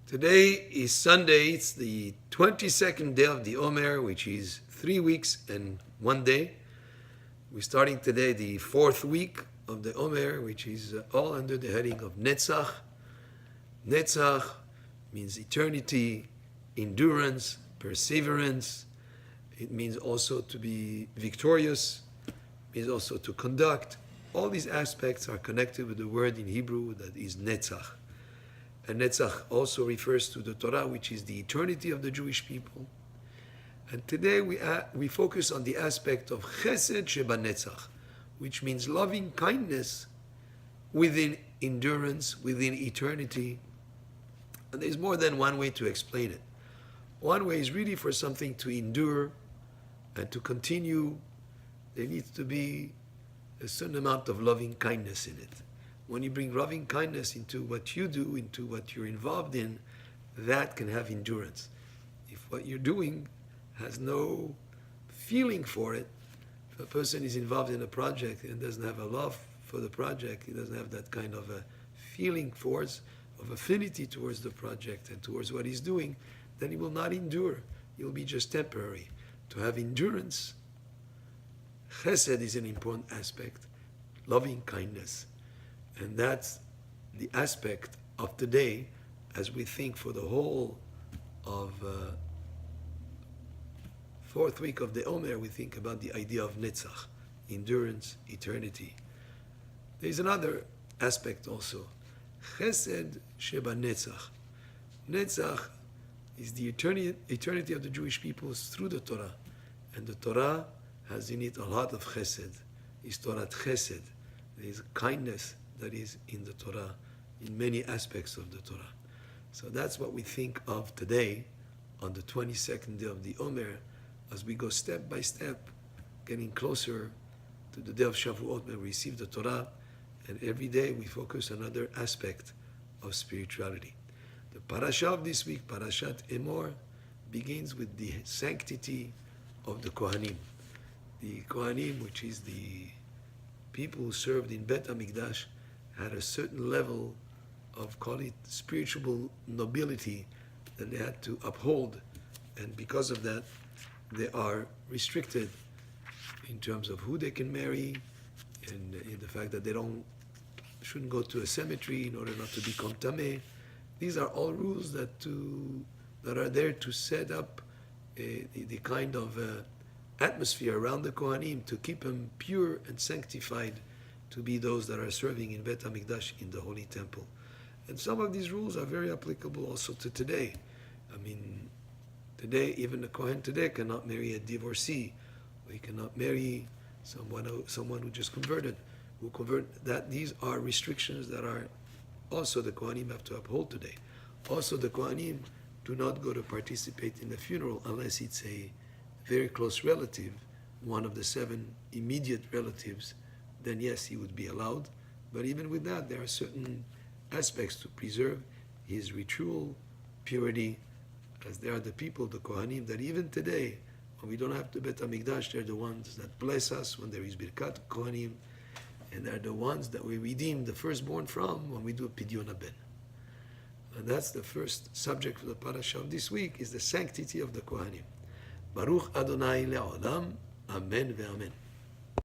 Today is Sunday. It's the 22nd day of the Omer, which is 3 weeks and 1 day. We're starting today the 4th week of the Omer, which is all under the heading of Netzach. Netzach means eternity, endurance, perseverance. It means also to be victorious. It means also to conduct. All these aspects are connected with the word in Hebrew that is Netzach. And Netzach also refers to the Torah, which is the eternity of the Jewish people. And today we focus on the aspect of Chesed shebanetzach, which means loving kindness within endurance, within eternity. And there's more than one way to explain it. One way is really for something to endure and to continue. There needs to be a certain amount of loving kindness in it. When you bring loving kindness into what you do, into what you're involved in, that can have endurance. If what you're doing has no feeling for it, if a person is involved in a project and doesn't have a love for the project, he doesn't have that kind of a feeling of affinity towards the project and towards what he's doing, then he will not endure. He'll be just temporary. To have endurance, Chesed is an important aspect, loving kindness. And that's the aspect of today as we think for the whole of 4th week of the Omer, we think about the idea of Netzach, endurance, eternity. There's another aspect also, Chesed shebanetzach. Netzach is the eternity of the Jewish peoples through the Torah. And the Torah has in it a lot of Chesed. It's Torah Chesed. There is kindness that is in the Torah, in many aspects of the Torah. So that's what we think of today on the 22nd day of the Omer, as we go step by step, getting closer to the day of Shavuot when we receive the Torah, and every day we focus on another aspect of spirituality. The parasha of this week, Parashat Omer, begins with the sanctity of the Kohanim. The Kohanim, which is the people who served in Bet HaMikdash, had a certain level of, call it, spiritual nobility that they had to uphold. And because of that, they are restricted in terms of who they can marry and in the fact that they shouldn't go to a cemetery in order not to become tameh. These are all rules that are there to set up the kind of atmosphere around the Kohanim to keep them pure and sanctified, to be those that are serving in Bet HaMikdash in the Holy Temple. And some of these rules are very applicable also to today. I mean, today, even the Kohen today cannot marry a divorcee, or he cannot marry someone who just converted, that these are restrictions that are also the Kohanim have to uphold today. Also, the Kohanim do not go to participate in the funeral unless it's a very close relative, one of the 7 immediate relatives. Then yes, he would be allowed. But even with that, there are certain aspects to preserve his ritual purity, as they are the people, the Kohanim, that even today, when we don't have to Bet HaMikdash, they're the ones that bless us when there is Birkat Kohanim, and they're the ones that we redeem the firstborn from when we do Pidyon HaBen. And that's the first subject for the parasha of this week, is the sanctity of the Kohanim. Baruch Adonai le'olam, amen ve'amen.